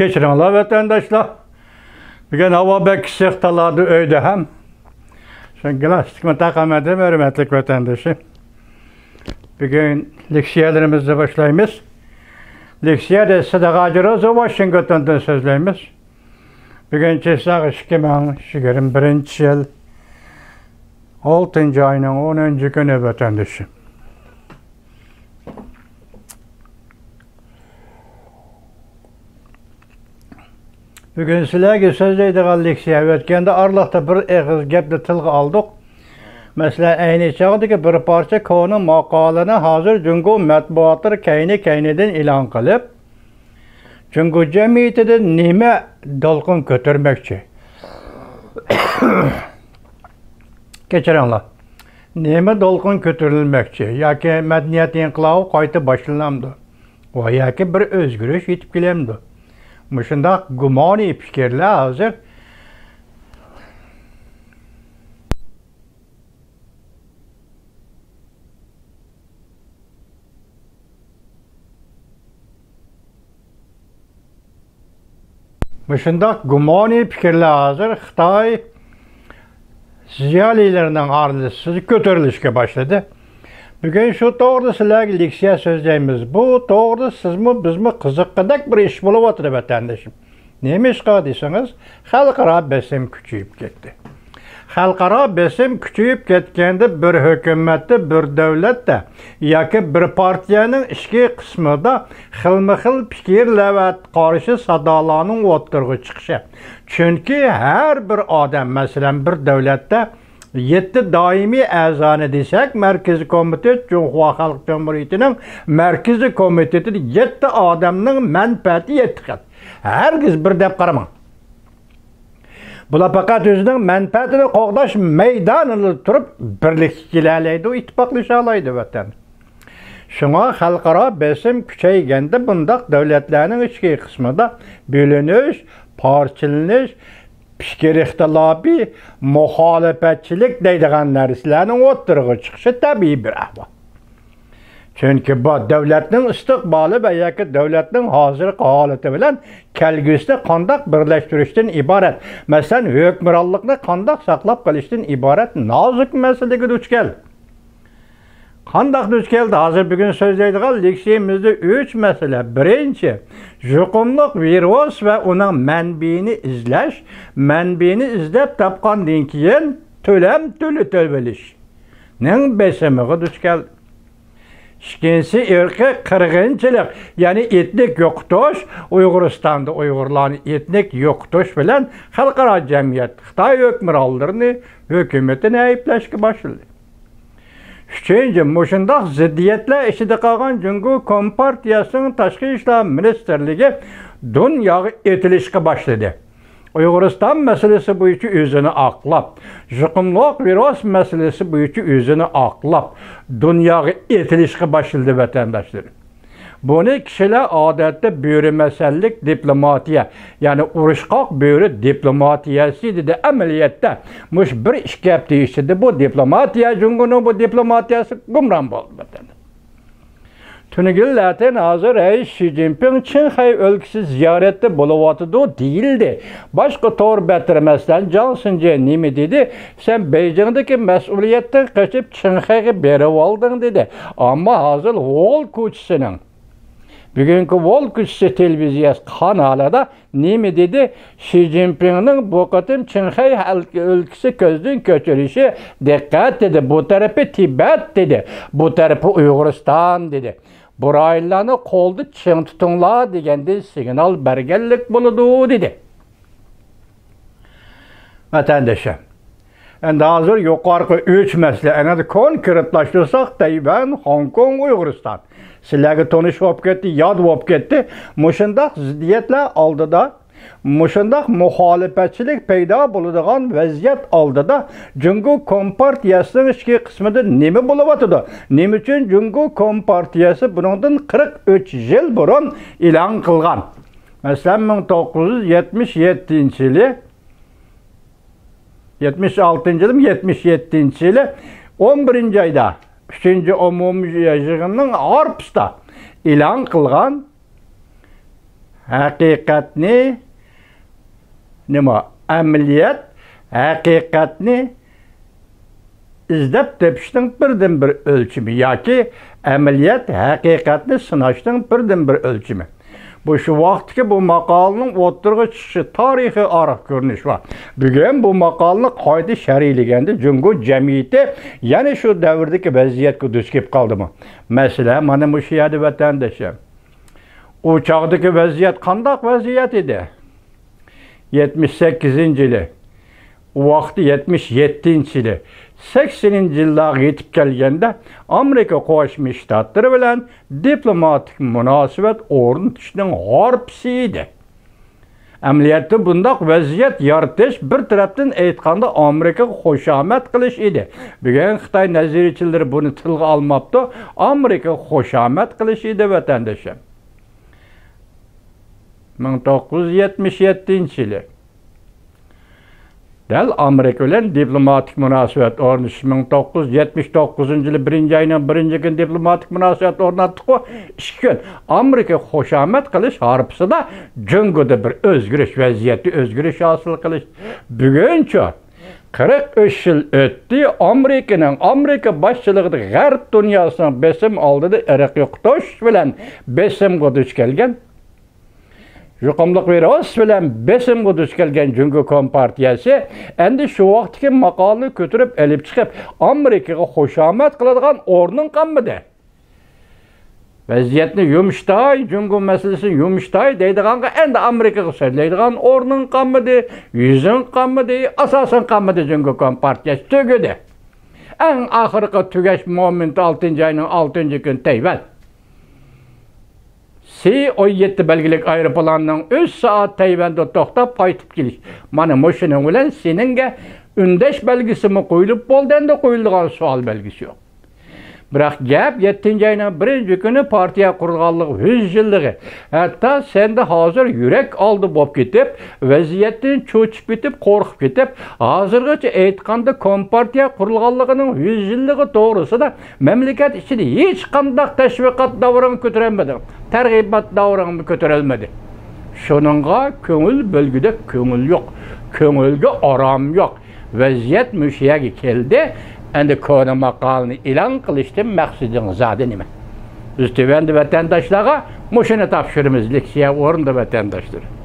Keçirinler vatandaşlar. Bugün hava bek sıhtaladı öyde hem. Şun glastikimi takamadım hürmetlik vatandaşı. Bugün leksiyalarımızı başlayımız. Leksiyada Sadaqacı Washington'dan sözleyimiz. Bugün çesak 2021 yıl 6. ayının 10. günü vatandaşı. Bugün sizlerge sözleydiğin leksiya ötkende arlıqda bir eğiz gepli tilg'i aldık. Mesela ayni çağdaki bir parça konu maqalını hazır Cungu matbuatlar kayni-kayniden ilan qilib, Cungu cemiyetide nime dolqun götürmekçi. Keçirinler. Nime dolqun götürülmekçi, yoki medeniyet inqilabı qayta başlanamdı. O yoki bir özgürlüş yetib kelamdi. Muşundaq gumani fikirler hazır Xitay ziyalilerinden ardısı götürülüşke başladı. Bugün şu doğru sizlerge leksiya sözleyimiz. Bu doğru sizmi bizmi kızıqqıdak bir iş bulup oturup vatandaşım. Neymiş deyseniz, xalqara besim küçüyüp gitti. Xalqara besim küçüyüp ketgende bir hükümetde, bir devlette, yoki bir partiyanın işki kısmında xilma-xil fikirler ve qarşı sadalarının o'ttirg'i chiqishi. Çünkü her bir adam, mesela bir devlette 7 daimi a'zoni desak, Merkezi Komitet Cumhuriyet Halk Cumhuriyeti'nin Merkezi Komiteti 7 adamның menfaati 7 xil. Herkes bir dep qaramang. Bular faqat o'zining menfaatini qo'g'dash meydanida turib birlik kelaydi, ittifoqlasha oladi vatan. Şuna xalqaro besim kuchayganda bundaq davlatlarning ichki qismida bo'linish, parchalanish, fikir ixtilofi, muxolifatchilik deydigan narsalarning o'ttirg'i chiqishi tabiiy bir ahvol. Çünkü bu devletning istiqboli va yoki devletning hozirgi holati bilan kelgusida qandaq birlashtirishdan iborat. Masalan, hukmronlikni qandaq saqlab qolishdan iborat nozik masalaga duch keldi. Qandaq duch keldi? Hozir bugun so'zlaydigan leksiyamizda 3 masala. Birinchi, yuqumliq virus va uning manbini izlash, manbini izlab topgandan keyin to'lab-to'lish ning besimiga duch keldi. İkincisi irqi qirg'inchilik, ya'ni etnik yo'qotish, Uyg'uristonda Uyg'urlarni etnik yo'qotish bilan xalqaro jamiyat Xitoy hukmronlarini, hukumatini ayblashga boshladi. Üçüncü, mushundaq ziddiyatlar ichida qolgan Jungo Kompartiyasining Tashqi ishlar ministrligi dunyoga etilishga boshladi. Uyg'uriston masalasi bo'yicha o'zini oqlab, yuqumliq virus masalasi bo'yicha o'zini oqlab, dunyoga etilishga boshladi vatandoshlar. Buni kishilar odatda bo'ri masallik diplomatiya, ya'ni urushqoq bo'ri diplomatiyasi dedi. Amaliyotda mush bir ikki hafta ichida bu diplomatiya, Jungoning bu diplomatiyasi gumron bo'ldi vatandoshlar. Tunigillardan hazır Reis Xi Jinping Qinghai ülkesi ziyarette buluvatıdı değildi. Başka tor betirmezden Johnson'ca nemi dedi? Sen Beijing'deki mesuliyetten kaçıp Qinghai'ye berip aldın dedi. Ama hazır Wall Kuchisi'nin bugünkü Wall Kuchisi televiziyası kanalında nemi dedi? Xi Jinping'nin bu katım Qinghai ülkesi gözden köçürüşü dikkat dedi. Bu tarafı Tibet dedi. Bu tarafı Uyg'uriston dedi. Buraylarni qo'lda ching tutinglar deganda signal berganlik bo'ladi dedi. Vatandaşım. Endi hozir yuqorqi 3 masala ana konkretlashtirsak, Tayvan, Hong Kong, Uyg'uriston. Sizlarga tonish bo'lib ketdi, yod bo'lib ketdi. Mushundaq ziddiyatlar oldida, mushundaq muxolifatchilik paydo bo'ladigan vaziyat oldida Jungo Kompartiyasining ichki qismida nima bo'layotdi? Nima uchun Jungo Kompartiyasi bundan 43 yil burun e'lon qilgan? Masalan, 1977-yili 77-yili 11 ayda 3. umumiy yig'inning Orpsda e'lon qilgan haqiqatni nima amaliyat haqiqatni izlab tepishning birdan bir ölçümü yoki amaliyat haqiqatni sinashning birdan bir ölçümü. Bu şu vaqtki bu maqolaning o'ttirg'i chiqishi tarixiy ariq ko'rinish var. Bugun bu maqolani qayta sharhlaganda Jungo jamiyati yana shu davrdagi vaziyatga duch kelib qoldimi? Masalan, mana bu yerda vatandoshlar. O çağdaki vaziyat qandaq vaziyat edi? 78-yili, o vaqti 77-yili, 80-yillarga yetib kelganda Amerika Qo'shma Shtatlari bilan diplomatik munosabat o'rnatishning g'arbisi edi. Amaliyotda bundaq vaziyat yaratish bir tarafdan aytganda Amerikaga xushomad qilish edi. Bugun Xitoy nazariyachilar buni tilga olmabdi, Amerikaga xushomad qilish edi vatandoshlar. 1977-yili Dal Amerika bilan diplomatik munosabat o'rnatish 1979-yili 1-oyning 1-kun diplomatik munosabat o'rnatdik. 2 kun Amerika xushomad qilish harbisida Jungoda bir o'zgarish vaziyati o'zgarish hosil qilish. Buguncha 43 yil o'tdi. Amerika boshchiligidagi g'arb dunyosining besim oldida Iroq yo'qotish bilan besimga duch kelgan. Yuqumliq virus bilan besimga duch kelgan Jungo Kompartiyasi endi shu vaqtki maqolani ko'tarib olib chiqib Amerikaga xushomad qiladigan o'rnin qolmadi. Vaziyatni yumshtay, Jungo masalasini yumshtay deydiganga endi Amerikaga so'zlaydigan o'rnin qolmadi, yuzin qolmadi, asosan qolmadi Jungo Kompartiyasi tugadi. Eng oxirgi tugash momenti 6-oyning 6-kun Tayvan. C-17 belgilik aeroplanning 3 soat Tayvanda to'xtab qaytib kelish. Mana shuning bilan seningga undash belgisimi qo'yilib bo'ldi, endi qo'yilgan savol belgisi yo'q. Biroq gap 7-oyning 1-kuni partiya qurilganligi 100 yilligi. Hatto senda hozir yurak oldi bo'lib ketib, vaziyatdan cho'chib ketib, qo'rqib ketib, hozirgacha aytganda Kompartiya qurilganligining 100 yilligi to'g'risida mamlakat ichida hech qanday tashviqot davrini ko'tarolmadi. Targ'ibot davrini ko'tarolmadi. Shuningga ko'ngil bo'lgida ko'ngil yo'q. Ko'ngilga orom yo'q. Vaziyat mushiyaga keldi. Endi konu maqolani e'lon qilishdan maqsadingiz zodi nima? Biz tövəndi vatandaşlara muşunu topshirimiz leksiya o'rnida vatandaşlar.